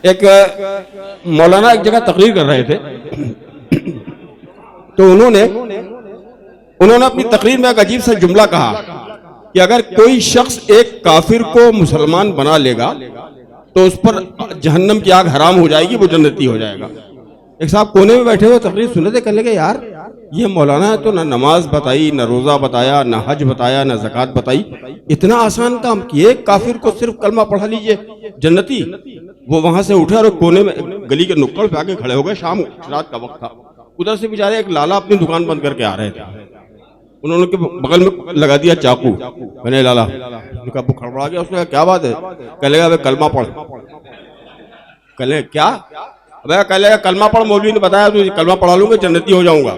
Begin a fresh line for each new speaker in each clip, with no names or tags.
एक मौलाना एक जगह तकरीर कर रहे थे, तो उन्होंने अपनी तकरीर में एक अजीब सा जुमला कहा कि अगर कोई शख्स एक काफिर को मुसलमान बना लेगा तो उस पर जहन्नम की आग हराम हो जाएगी, वो जन्नती हो जाएगा। एक साहब कोने में बैठे हुए तकरीर सुन रहे थे, कहने लगे यार ये मौलाना है तो ना नमाज बताई, ना रोजा बताया, ना हज बताया, ना ज़कात बताई, इतना आसान काम किए काफिर को सिर्फ कलमा पढ़ा लीजिए जन्नती। वो वहां से उठे और कोने में गली के नुक्कड़ पे आके खड़े हो गए। शाम रात का वक्त था, उधर से बेचारे एक लाला अपनी दुकान बंद करके आ रहे थे, उन्होंने के बगल में लगा दिया चाकू। मैंने लाला उनका बुक खड़बड़ा गया, उसने कहा क्या बात है? कहलेगा अबे कलमा पढ़। कहले क्या? अबे कहलेगा कलमा पढ़, मौलवी ने बताया तो कलमा पढ़ा लूंगा जन्नती हो जाऊंगा।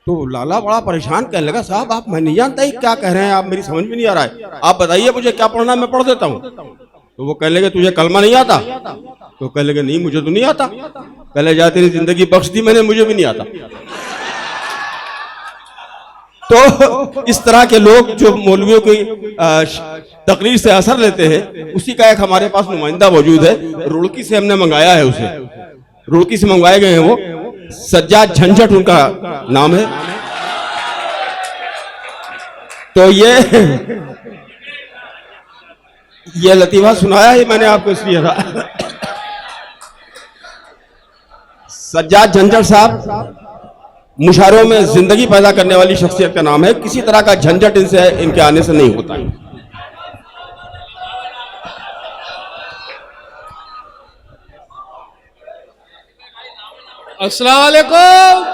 तो लाला बड़ा परेशान, कहने लगा साहब आप, मैं नहीं जानता ही क्या कह रहे हैं आप, मेरी समझ में नहीं आ रहा है, आप बताइए मुझे क्या पढ़ना है, मैं पढ़ देता हूँ। तो वो कहने लगे तुझे कलमा नहीं आता? तो कहने लगे नहीं मुझे तो नहीं आता। कहले जा तेरी जिंदगी बख्श दी मैंने, मुझे भी नहीं आता। तो इस तरह के लोग जो मौलवियों की तकरीर से असर लेते हैं, उसी का एक हमारे पास नुमाइंदा मौजूद है। रुड़की से हमने मंगाया है उसे, रुड़की से मंगवाए गए हैं, वो सज्जाद झंझट उनका नाम है। तो ये लतीफा सुनाया ही मैंने आपको इसलिए था। सज्जाद झंझट साहब मुशायरों में जिंदगी पैदा करने वाली शख्सियत का नाम है। किसी तरह का झंझट इनके आने से नहीं होता है।
अस्सलाम वालेकुम।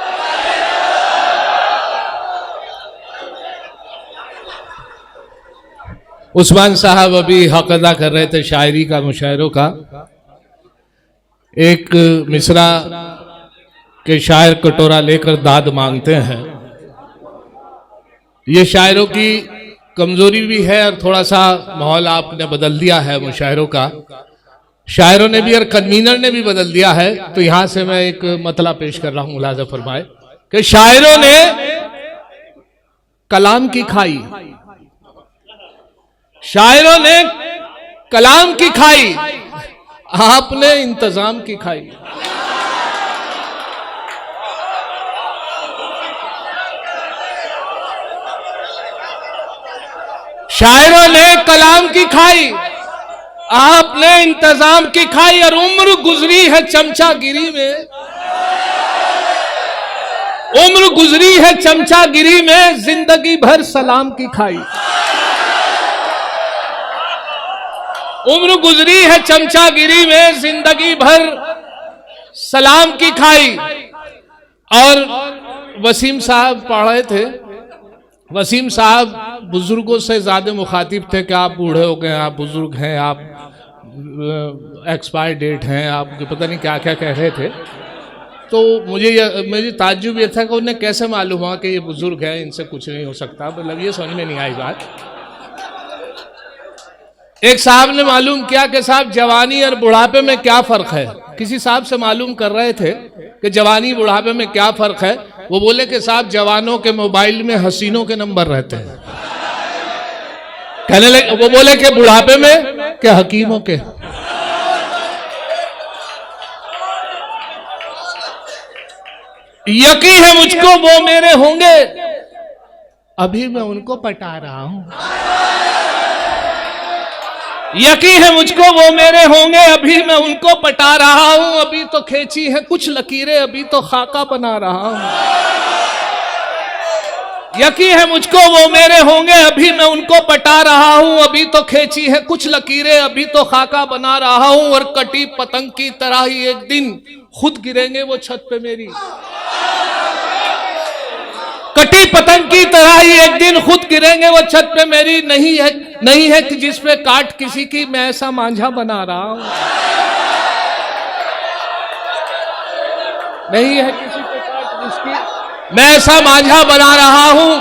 उस्मान साहब अभी हक अदा कर रहे थे शायरी का, मुशायरों का। एक मिसरा के शायर कटोरा लेकर दाद मांगते हैं। ये शायरों की कमजोरी भी है और थोड़ा सा माहौल आपने बदल दिया है मुशायरों का, शायरों ने भी और कन्वीनर ने भी बदल दिया है। तो यहां से मैं एक मतला पेश कर रहा हूं, मुलाजा फरमाए कि शायरों ने कलाम की खाई, शायरों ने कलाम की खाई, आपने इंतजाम की खाई। शायरों ने कलाम की खाई, आपने इंतजाम की खाई। और उम्र गुजरी है चमचागिरी में, उम्र गुजरी है चमचागिरी में, जिंदगी भर सलाम की खाई। उम्र गुजरी है चमचागिरी में, जिंदगी भर सलाम की खाई। और वसीम साहब पढ़ रहे थे, वसीम साहब बुजुर्गों से ज्यादा मुखातिब थे कि आप बूढ़े हो गए, आप बुजुर्ग हैं, आप एक्सपायर डेट हैं, आप पता नहीं क्या क्या कह रहे थे। तो मुझे ताज्जुब ये था कि उन्हें कैसे मालूम हुआ कि ये बुजुर्ग हैं, इनसे कुछ नहीं हो सकता। मतलब ये समझ में नहीं आई बात। एक साहब ने मालूम किया कि साहब जवानी और बुढ़ापे में क्या फर्क है। किसी साहब से मालूम कर रहे थे कि जवानी बुढ़ापे में क्या फर्क है। वो बोले कि साहब जवानों के मोबाइल में हसीनों के नंबर रहते हैं। कहने लगे, वो बोले कि बुढ़ापे में के हकीमों के। यकीन है मुझको वो मेरे होंगे, अभी मैं उनको पटा रहा हूं। यकीन है मुझको वो मेरे होंगे, अभी मैं उनको पटा रहा हूं। अभी तो खींची है कुछ लकीरें, अभी तो खाका बना रहा हूं। यकीन है मुझको वो मेरे होंगे, अभी मैं उनको पटा रहा हूं। अभी तो खींची है कुछ लकीरें, अभी तो खाका बना रहा हूं। और कटी पतंग की तरह ही एक दिन खुद गिरेंगे वो छत पे मेरी। कटी पतंग की तरह ही एक दिन खुद गिरेंगे वो छत पे मेरी। नहीं है कि जिस पे काट किसी की, मैं ऐसा मांझा बना रहा हूं। नहीं है किसी पे काट किसकी, मैं ऐसा मांझा बना रहा हूं।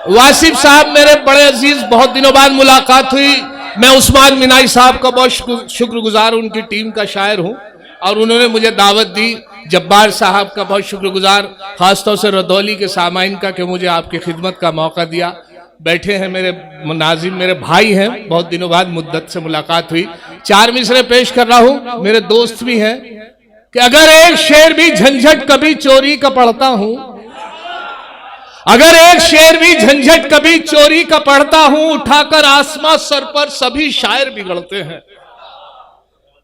वासिफ साहब मेरे बड़े अजीज, बहुत दिनों बाद मुलाकात हुई। मैं उस्मान मिनाई साहब का बहुत शुक्रगुजार, उनकी टीम का शायर हूं और उन्होंने मुझे दावत दी। जब्बार साहब का बहुत शुक्रगुजार, खासतौर से रदौली के सामाइन का, कि मुझे आपकी खिदमत का मौका दिया। बैठे हैं मेरे नाज़िम, मेरे भाई हैं, बहुत दिनों बाद मुद्दत से मुलाकात हुई। 4 मिसरे पेश कर रहा हूं, मेरे दोस्त भी हैं कि अगर एक शेर भी झंझट कभी चोरी का पढ़ता हूं, अगर एक शेर भी झंझट कभी चोरी का पढ़ता हूं, उठाकर आसमां सर पर सभी शायर बिगड़ते हैं।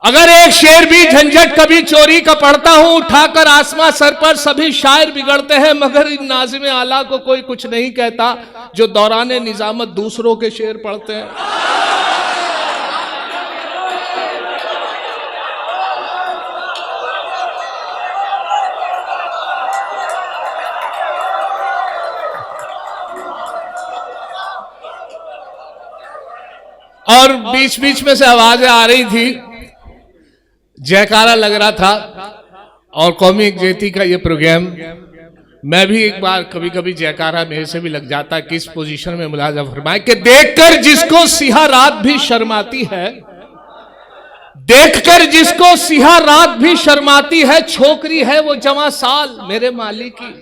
अगर एक शेर भी झंझट कभी चोरी का पढ़ता हूं, उठाकर आसमां सर पर सभी शायर बिगड़ते हैं, मगर इन नाज़िम आला को कोई कुछ नहीं कहता जो दौराने निजामत दूसरों के शेर पढ़ते हैं। और बीच बीच में से आवाजें आ रही थी, जयकारा लग रहा था, और कौमी एकजुटती का ये प्रोग्राम, मैं भी एक बार कभी कभी जयकारा मेरे से भी लग जाता है। किस पोजीशन में मुलाजा फरमाए कि देखकर जिसको सिहा रात भी शर्माती है, देखकर जिसको सिहा रात भी शर्माती है, छोकरी है वो जवां साल मेरे माली की।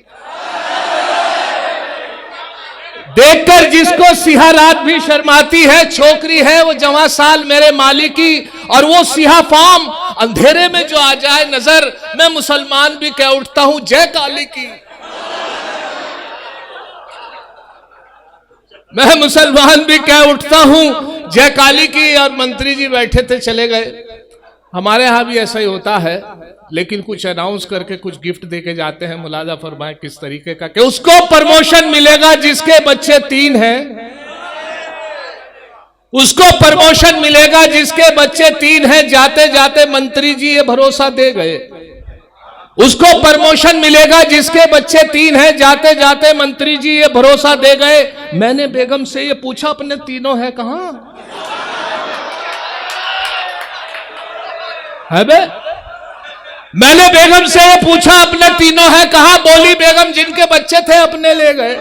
देखकर जिसको सिहा रात भी शर्माती है, छोकरी है वो जवां साल मेरे माली की। और वो सिहा फाम अंधेरे में जो आ जाए नजर, मैं मुसलमान भी कह उठता हूं जय काली की। मैं मुसलमान भी कह उठता हूं जय काली की। और मंत्री जी बैठे थे, चले गए। हमारे यहां भी ऐसा ही होता है, लेकिन कुछ अनाउंस करके कुछ गिफ्ट देके जाते हैं। मुलाजा फरमाए किस तरीके का कि उसको प्रमोशन मिलेगा जिसके बच्चे 3 हैं, उसको प्रमोशन मिलेगा जिसके बच्चे 3 हैं। जाते जाते मंत्री जी ये भरोसा दे गए, उसको प्रमोशन मिलेगा जिसके बच्चे 3 हैं। जाते जाते मंत्री जी ये भरोसा दे गए। मैंने बेगम से ये पूछा अपने तीनों है कहां है बे? मैंने बेगम से ये पूछा अपने तीनों है कहां? बोली बेगम जिनके बच्चे थे अपने ले गए।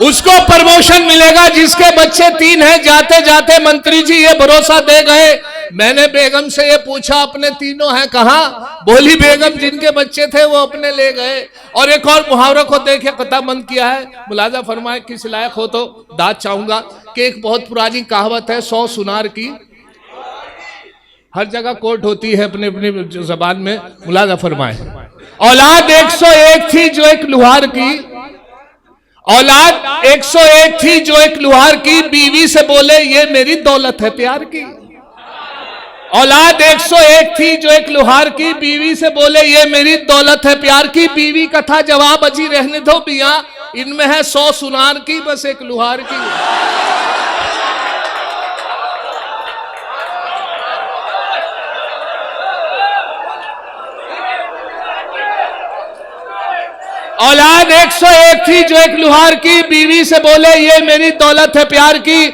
उसको प्रमोशन मिलेगा जिसके बच्चे 3 हैं। जाते जाते मंत्री जी ये भरोसा दे गए। मैंने बेगम से ये पूछा अपने तीनों हैं कहां? बोली बेगम जिनके बच्चे थे वो अपने ले गए। और एक और मुहावरा को देखे कताबंद किया है। मुलाजा फरमाए किस लायक हो तो दाद चाहूंगा कि एक बहुत पुरानी कहावत है 100 सुनार की। हर जगह कोर्ट होती है अपने अपनी जबान में। मुलाजा फरमाए औलाद 101 थी जो एक लुहार की, औलाद 101 थी जो एक लुहार की, बीवी से बोले ये मेरी दौलत है प्यार की। औलाद 101 थी जो एक लुहार की, बीवी से बोले ये मेरी दौलत है प्यार की। बीवी का था जवाब अजी रहने दो मियां, इनमें है 100 सुनार की बस एक लुहार की। औलाद 101 थी जो एक लुहार की, बीवी से बोले ये मेरी दौलत है प्यार की।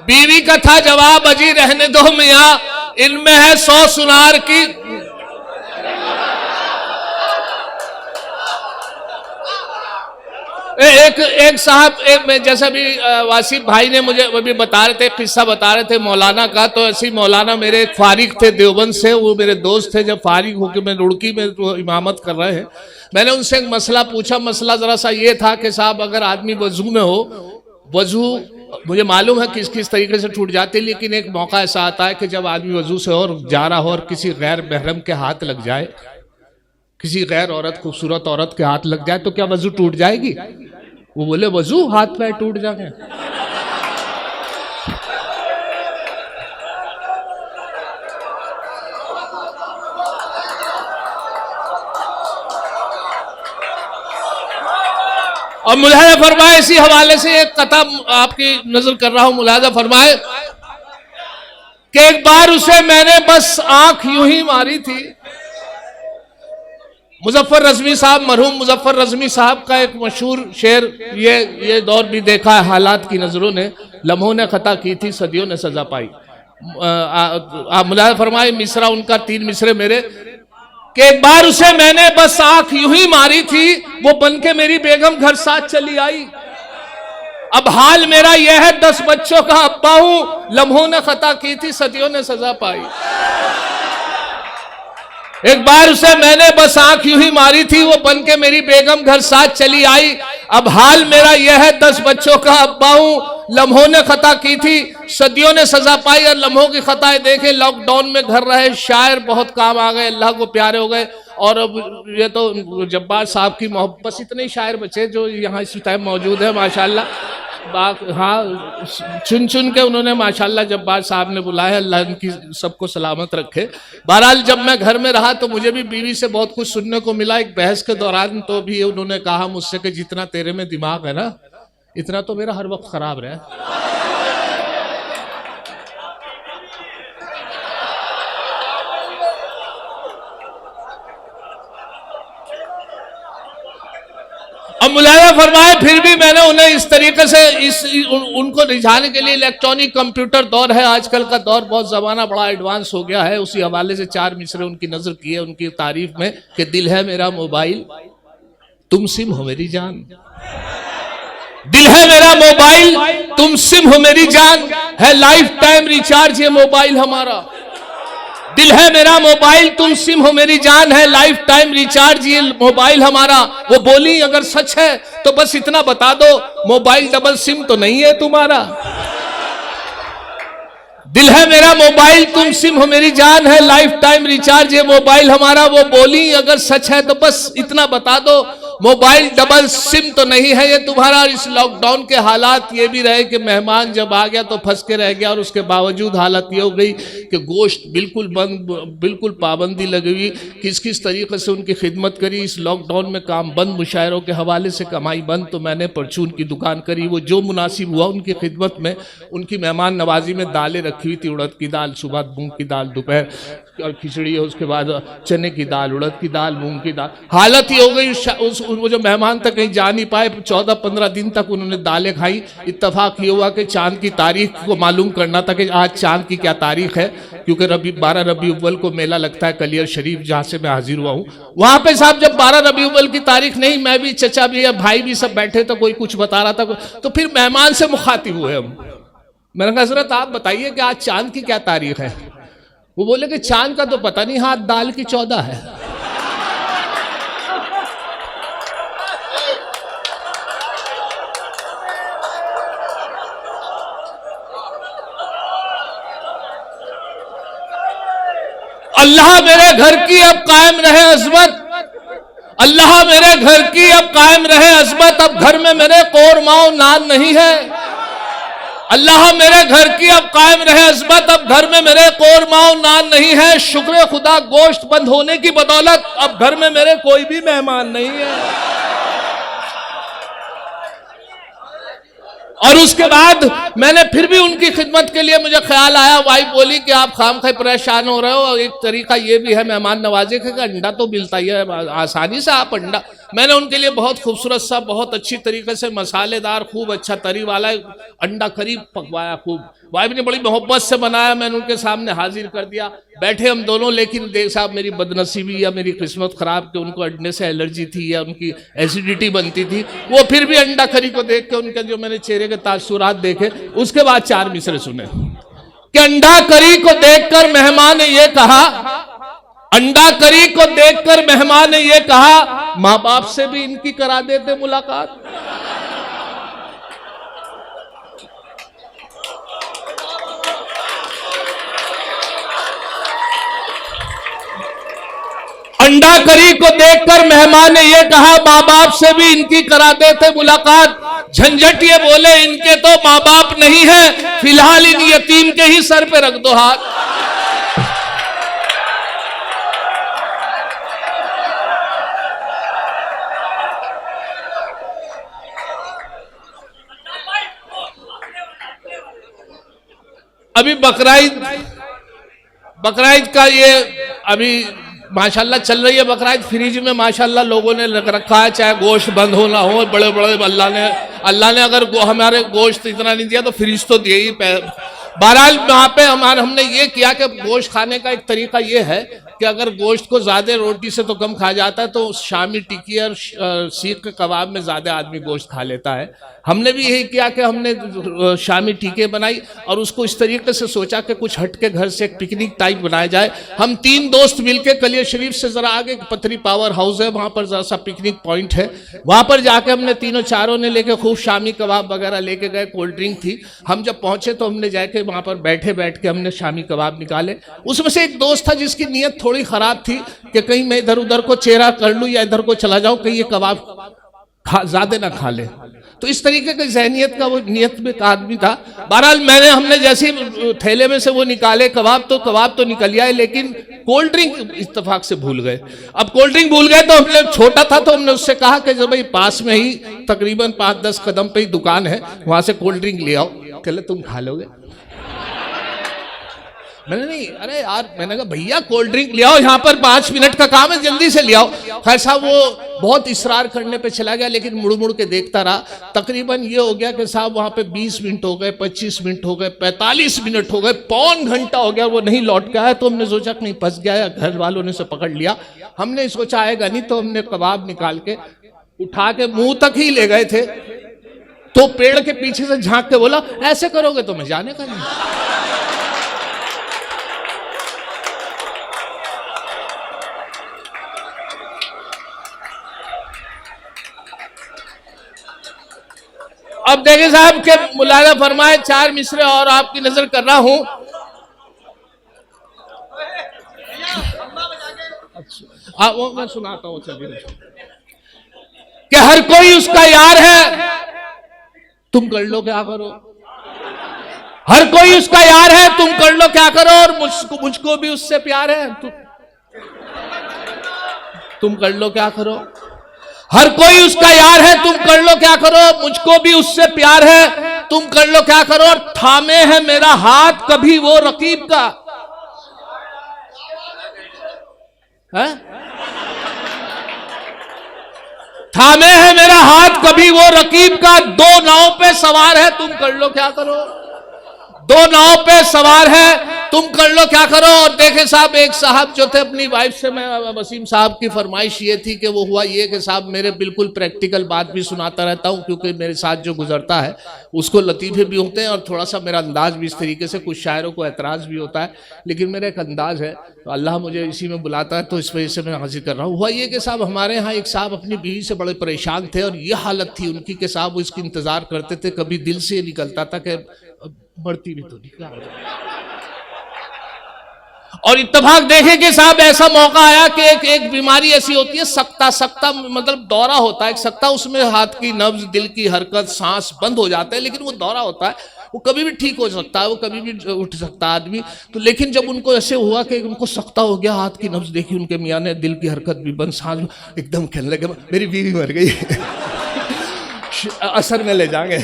बीवी का था जवाब अजी रहने दो मियां, इनमें है 100 सुनार की। एक साहब जैसा भी वासिफ भाई ने मुझे अभी बता रहे थे, किस्सा बता रहे थे मौलाना का। तो ऐसी मौलाना मेरे एक फारिग थे देवबंद से, वो मेरे दोस्त थे। जब फारिग होकर मैं रुड़की में तो इमामत कर रहे हैं, मैंने उनसे एक मसला पूछा। मसला जरा सा ये था कि साहब अगर आदमी वजू में हो, वजू मुझे मालूम है किस किस तरीके से टूट जाते, लेकिन एक मौका ऐसा आता है कि जब आदमी वजू से और जा रहा हो और किसी गैर महरम के हाथ लग जाए, किसी गैर औरत खूबसूरत औरत के हाथ लग जाए, तो क्या वजू टूट जाएगी? वो बोले वजू हाथ पैर टूट जाएंगे। और मुलाजा फरमाए इसी हवाले से एक कथा आपकी नजर कर रहा हूं। मुलाजा फरमाए कि एक बार उसे मैंने बस आंख यूं ही मारी थी। मुजफ्फर रज़मी साहब, मरहूम मुजफ्फर रज़मी साहब का एक मशहूर शेर, ये दौर भी देखा है हालात की नजरों ने, लम्हों ने खता की थी सदियों ने सजा पाई। मुलाजा फरमाए मिसरा उनका 3 मिसरे मेरे कि एक बार उसे मैंने बस आंख यूं ही मारी थी, वो बनके मेरी बेगम घर साथ चली आई। अब हाल मेरा यह है 10 बच्चों का अब्बा हूं, लम्हों ने खता की थी सदियों ने सजा पाई। एक बार उसे मैंने बस आंख यूं ही मारी थी, वो बन के मेरी बेगम घर साथ चली आई। अब हाल मेरा यह है, 10 बच्चों का अब्बा हूं। लम्हों ने खता की थी, सदियों ने सजा पाई, और लम्हों की खताएं देखे। लॉकडाउन में घर रहे, शायर बहुत काम आ गए, अल्लाह को प्यारे हो गए। और अब ये तो जब्बार साहब की मोहब्बत, बस इतने ही शायर बचे जो यहाँ इस टाइम मौजूद है माशाल्लाह। हाँ, चुन चुन के उन्होंने माशाल्लाह जब्बार साहब ने बुलाया, अल्लाह उनकी सबको सलामत रखे। बहरहाल जब मैं घर में रहा तो मुझे भी बीवी से बहुत कुछ सुनने को मिला। एक बहस के दौरान तो भी उन्होंने कहा मुझसे कि जितना तेरे में दिमाग है ना, इतना तो मेरा हर वक्त खराब रहा। अब मुलायजा फरमाए, फिर भी मैंने उन्हें इस तरीके से उनको रिझाने के लिए, इलेक्ट्रॉनिक कंप्यूटर दौर है आजकल का दौर, बहुत ज़माना बड़ा एडवांस हो गया है, उसी हवाले से 4 मिसरे उनकी नजर किए उनकी तारीफ में कि दिल है मेरा मोबाइल, तुम सिम हो मेरी जान। दिल है मेरा मोबाइल, तुम सिम हो मेरी जान, है लाइफ टाइम रिचार्ज ये मोबाइल हमारा। दिल है मेरा मोबाइल, तुम सिम हो मेरी जान, है लाइफ टाइम रिचार्ज ये मोबाइल हमारा। वो बोली अगर सच है तो बस इतना बता दो, मोबाइल डबल सिम तो नहीं है तुम्हारा। दिल है मेरा मोबाइल, तुम सिम हो मेरी जान, है लाइफ टाइम रिचार्ज ये मोबाइल हमारा। वो बोली अगर सच है तो बस इतना बता दो, मोबाइल डबल सिम तो नहीं है ये तुम्हारा। इस लॉकडाउन के हालात ये भी रहे कि मेहमान जब आ गया तो फंस के रह गया, और उसके बावजूद हालत ये हो गई कि गोश्त बिल्कुल बंद, बिल्कुल पाबंदी लगी हुई। किस किस तरीके से उनकी खिदमत करी। इस लॉकडाउन में काम बंद, मुशायरों के हवाले से कमाई बंद, तो मैंने परचून की दुकान करी। वो जो मुनासिब हुआ उनकी खिदमत में, उनकी मेहमान नवाजी में दालें रखी हुई थी, उड़द की दाल सुबह, मूंग की दाल दोपहर, और खिचड़ी है, उसके बाद चने की दाल, उड़द की दाल, मूंग की दाल। हालत ही हो गई वो जो मेहमान तक कहीं जा नहीं पाए, 14-15 दिन तक उन्होंने दालें खाई। इत्तफाक ये हुआ कि चांद की तारीख को मालूम करना था कि आज चांद की क्या तारीख है, क्योंकि 12 रबी अव्वल को मेला लगता है कलियर शरीफ, जहाँ से मैं हाजिर हुआ हूँ। वहाँ पे साहब जब 12 रबी अव्वल की तारीख नहीं, मैं भी, चचा भी, भाई भी सब बैठे थे, कोई कुछ बता रहा था, तो फिर मेहमान से मुखातिब हुए हम। मैंने कहा हज़रत आप बताइए कि आज चांद की क्या तारीख है। वो बोले कि चांद का तो पता नहीं, हाथ दाल की 14 है। अल्लाह मेरे घर की अब कायम रहे अज़मत, अल्लाह मेरे घर की अब कायम रहे अज़मत, अब घर में मेरे कोरमाओ नान नहीं है। अल्लाह मेरे घर की अब कायम रहे अज़मत, अब घर में मेरे कोरमाओ नान नहीं है। शुक्र खुदा गोश्त बंद होने की बदौलत अब घर में मेरे कोई भी मेहमान नहीं है। और उसके बाद मैंने फिर भी उनकी खिदमत के लिए, मुझे ख्याल आया, वाइफ बोली कि आप खामखा परेशान हो रहे हो, और एक तरीका ये भी है मेहमान नवाजे का, अंडा तो मिलता ही है आसानी से, आप अंडा। मैंने उनके लिए बहुत खूबसूरत सा, बहुत अच्छी तरीके से, मसालेदार, खूब अच्छा तरी वाला अंडा करी पकवाया खूब। वाइफ ने बड़ी मोहब्बत से बनाया, मैंने उनके सामने हाजिर कर दिया। बैठे हम दोनों, लेकिन देख साहब मेरी बदनसीबी या मेरी किस्मत ख़राब कि उनको अंडे से एलर्जी थी या उनकी एसिडिटी बनती थी। वो फिर भी अंडा करी को देख के, उनके जो मैंने चेहरे के तासुरात देखे, उसके बाद 4 मिसरे सुने कि अंडा करी को देखकर मेहमान ने ये कहा, अंडा करी को देखकर मेहमान ने ये कहा, माँ बाप से भी इनकी करा देते मुलाकात। अंडा करी को देखकर मेहमान ने यह कहा, माँ बाप से भी इनकी करा देते मुलाकात। झंझट ये बोले, इनके तो माँ बाप नहीं है, फिलहाल इन यतीम के ही सर पे रख दो हाथ। अभी बकराईद का ये अभी माशाल्लाह चल रही है। बकराईद फ्रिज में माशाल्लाह लोगों ने रख रखा है, चाहे गोश्त बंद हो ना हो। बड़े बड़े अल्लाह ने अगर हमारे गोश्त इतना नहीं दिया तो फ्रिज तो दिए ही। बहरहाल वहां पे हमने ये किया कि गोश्त खाने का एक तरीका ये है कि अगर गोश्त को ज्यादा रोटी से तो कम खा जाता है, तो शामी टिक्की और सीख के कबाब में ज्यादा आदमी गोश्त खा लेता है। हमने भी यही किया कि हमने शामी टिक्की बनाई और उसको इस तरीके से सोचा कि कुछ हट के घर से एक पिकनिक टाइप बनाया जाए। हम 3 दोस्त मिलके कलिया शरीफ से जरा आगे पथरी पावर हाउस है, वहां पर जरा सा पिकनिक पॉइंट है, वहां पर जाके हमने तीनों चारों ने लेके खूब शामी कबाब वगैरह लेके गए, कोल्ड ड्रिंक थी। हम जब पहुंचे तो हमने जाके वहां पर बैठ के हमने शामी कबाब निकाले। उसमें से एक दोस्त था जिसकी नीयत थोड़ी खराब थी कि कहीं मैं इधर उधर को चेहरा कर लूं या इधर को चला जाऊं, कहीं ये कबाब ज्यादा ना खा ले। तो इस तरीके की जहनियत का वो नियत में एक आदमी था। बहरहाल हमने जैसे थैले में से वो निकाले कबाब तो निकल आए, लेकिन कोल्ड ड्रिंक इत्तेफाक से भूल गए। अब कोल्ड ड्रिंक भूल गए तो हमने छोटा था तो हमने उससे कहा कि जब भाई पास में ही तकरीबन 5-10 कदम पे ही दुकान है, वहां से कोल्ड ड्रिंक ले आओ। कहले तुम खा लोगे? मैंने नहीं, अरे यार, मैंने कहा भैया कोल्ड ड्रिंक ले आओ, यहाँ पर 5 मिनट का काम है, जल्दी से ले आओ। खैर साहब वो बहुत इसरार करने पे चला गया, लेकिन मुड़ मुड़ के देखता रहा। तकरीबन ये हो गया कि साहब वहाँ पे 20 मिनट हो गए, 25 मिनट हो गए, 45 मिनट हो गए, पौन घंटा हो गया, वो नहीं लौट के आया। तो हमने सोचा कि नहीं फंस गया या घर वालों ने से पकड़ लिया। हमने सोचा आएगा नहीं, तो हमने कबाब निकाल के उठा के मुंह तक ही ले गए थे, तो पेड़ के पीछे से झांक के बोला ऐसे करोगे तो मैं जाने का नहीं। अब देखिए साहब के मुलाजा फरमाए 4 मिसरे और आपकी नजर कर रहा हूं। अच्छा, वो मैं सुनाता हूं, चलिए। कि हर कोई उसका यार है, तुम कर लो क्या करो। हर कोई उसका यार है, तुम कर लो क्या करो। और मुझको भी उससे प्यार है, तुम कर लो क्या करो। हर कोई उसका यार है, तुम कर लो क्या करो। मुझको भी उससे प्यार है, तुम कर लो क्या करो। और थामे है मेरा हाथ कभी वो रकीब का है? थामे है मेरा हाथ कभी वो रकीब का। 2 नाव पे सवार है, तुम कर लो क्या करो। 2 नाव पे सवार है, तुम कर लो क्या करो। और देखे साहब, एक साहब जो थे, अपनी वाइफ से मैं वसीम साहब की फरमाइश ये थी कि वो हुआ ये कि साहब मेरे बिल्कुल प्रैक्टिकल बात भी सुनाता रहता हूँ, क्योंकि मेरे साथ जो गुजरता है उसको लतीफ़े भी होते हैं और थोड़ा सा मेरा अंदाज भी इस तरीके से, कुछ शायरों को एतराज़ भी होता है, लेकिन मेरा एक अंदाज है, तो अल्लाह मुझे इसी में बुलाता है, तो इस वजह से मैं हाजिर कर रहा हूँ। हुआ ये कि साहब हमारे यहाँ एक साहब अपनी बीवी से बड़े परेशान थे, और ये हालत थी उनकी कि साहब वो इसकी इंतज़ार करते थे, कभी दिल से निकलता था कि बढ़ती भी तो नहीं। और इत्तेफाक देखे कि साहब ऐसा मौका आया कि एक बीमारी ऐसी होती है, सकता मतलब दौरा होता है एक सकता, उसमें हाथ की नब्ज, दिल की हरकत, सांस बंद हो जाता है, लेकिन वो दौरा होता है, वो कभी भी ठीक हो सकता है, वो कभी भी उठ सकता है आदमी। तो लेकिन जब उनको ऐसे हुआ कि उनको सकता हो गया, हाथ की नब्ज देखी उनके मियाँ ने, दिल की हरकत भी बंद, सांस एकदम खेलने लगे, मेरी बीवी मर गई असर में ले जाएंगे।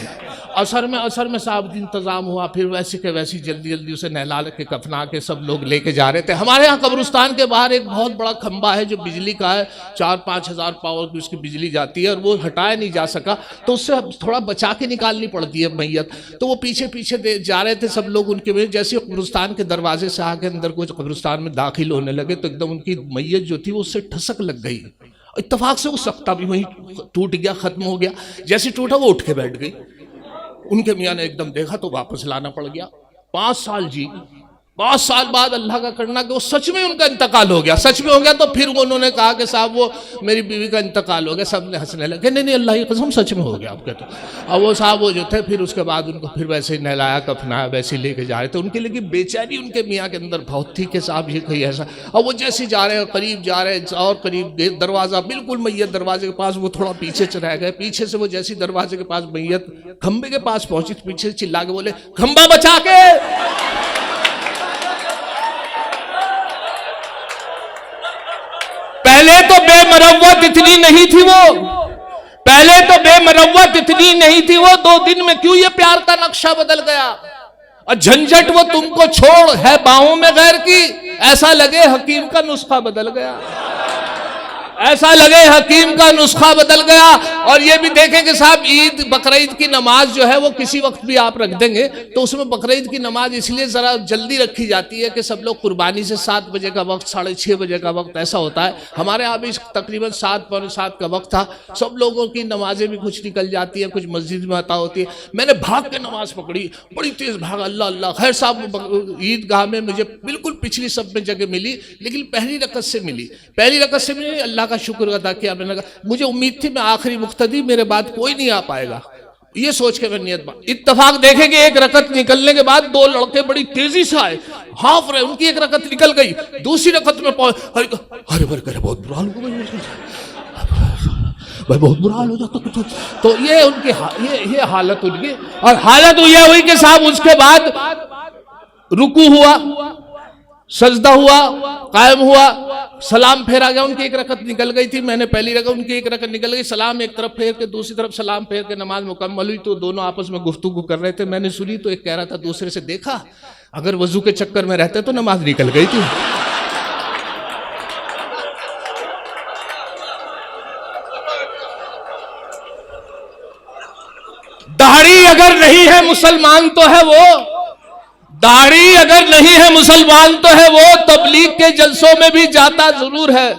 असर में साहब इंतजाम हुआ, फिर वैसे के वैसी जल्दी उसे नहला के कफना के सब लोग लेके जा रहे थे। हमारे यहाँ कब्रिस्तान के बाहर एक बहुत बड़ा खंबा है जो बिजली का है, 4-5 हज़ार पावर की उसकी बिजली जाती है, और वो हटाया नहीं जा सका, तो उससे थोड़ा बचा के निकालनी पड़ती है मैयत। तो वो पीछे जा रहे थे सब लोग उनके में, जैसे कब्रिस्तान के दरवाजे से आके अंदर कुछ कब्रिस्तान में दाखिल होने लगे, तो एकदम उनकी मैयत जो थी वो उससे ठसक लग गई। इत्तेफाक से वो सकता भी वहीं टूट गया, खत्म हो गया। जैसे टूटा वो उठ के बैठ गई। उनके मियाँ ने एकदम देखा तो वापस लाना पड़ गया। 5 साल जी, 5 साल बाद अल्लाह का करना कि वो सच में उनका इंतकाल हो गया। सच में हो गया तो फिर उन्होंने कहा कि साहब वो मेरी बीवी का इंतकाल हो गया। सब ने हंसने लगे, नहीं अल्लाह की कसम सच में हो गया आपके। तो अब वो साहब वो जो थे, फिर उसके बाद उनको फिर वैसे ही नहलाया कफनाया, वैसे ही लेके जा रहे थे। उनके लिए बेचैनी उनके मियाँ के अंदर बहुत थी कि साहब ये कहीं ऐसा। अब वो जैसे जा रहे हैं, करीब जा रहे हैं और करीब, दरवाज़ा बिल्कुल मैयत दरवाजे के पास, वो थोड़ा पीछे रह गए। पीछे से वो जैसी दरवाजे के पास मैयत खंबे के पास पहुंची, पीछे से चिल्ला के बोले, खंबा बचा के। पहले तो बेमरवत इतनी नहीं थी वो, 2 दिन में क्यों ये प्यार का नक्शा बदल गया। और झंझट वो तुमको छोड़ है बाहों में गैर की, ऐसा लगे हकीम का नुस्खा बदल गया। ऐसा लगे हकीम का नुस्खा बदल गया। और ये भी देखें कि साहब ईद बकरीद की नमाज जो है वो किसी वक्त भी आप रख देंगे तो उसमें बकरीद की नमाज इसलिए जरा जल्दी रखी जाती है कि सब लोग कुर्बानी से 7 बजे का वक्त, 6:30 बजे का वक्त ऐसा होता है। हमारे यहाँ भी तकरीबन 7 पौने 7 का वक्त था। सब लोगों की नमाजें भी कुछ निकल जाती है, कुछ मस्जिद में अता होती है। मैंने भाग के नमाज पकड़ी, बड़ी तेज भाग, अल्लाह अल्लाह। खैर साहब ईदगाह में मुझे बिल्कुल पिछली सब में जगह मिली, लेकिन पहली रकत से मिली। पहली रकत से मिली, अल्लाह का शुक्र अदा किया। मैंने कहा मुझे उम्मीद थी मैं आखिरी मुक्तदी, मेरे बाद कोई नहीं आ पाएगा, ये सोच के मैं नियत बा। इत्तेफाक देखेंगे एक रकत निकलने के बाद 2 लड़के बड़ी तेजी से आए, हाफ रहे, उनकी एक रकत निकल गई, दूसरी रकत में अरे बहुत बुरा हाल हो भाई, बहुत बुरा हाल हो जाता। तो ये उनकी ये हालत उनकी, और हालत ये हुई कि साहब उसके बाद रुकू हुआ, सजदा हुआ, कायम हुआ, सलाम फेरा गया। उनकी एक रकत निकल गई थी, मैंने पहली रकत, उनकी एक रकत निकल गई। सलाम एक तरफ फेर के दूसरी तरफ सलाम फेर के नमाज मुकम्मल हुई तो दोनों आपस में गुफ्तगू कर रहे थे। मैंने सुनी तो एक कह रहा था दूसरे से, देखा अगर वजू के चक्कर में रहते तो नमाज निकल गई थी। दाढ़ी अगर नहीं है मुसलमान तो है वो, दाढ़ी अगर नहीं है मुसलमान तो है वो, तबलीग के जलसों में भी जाता जरूर है।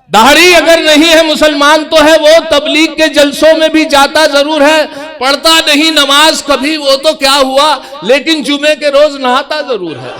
दाढ़ी अगर नहीं है मुसलमान तो है वो, तबलीग के जलसों में भी जाता जरूर है। पढ़ता नहीं नमाज कभी वो तो क्या हुआ, लेकिन जुमे के रोज नहाता जरूर है।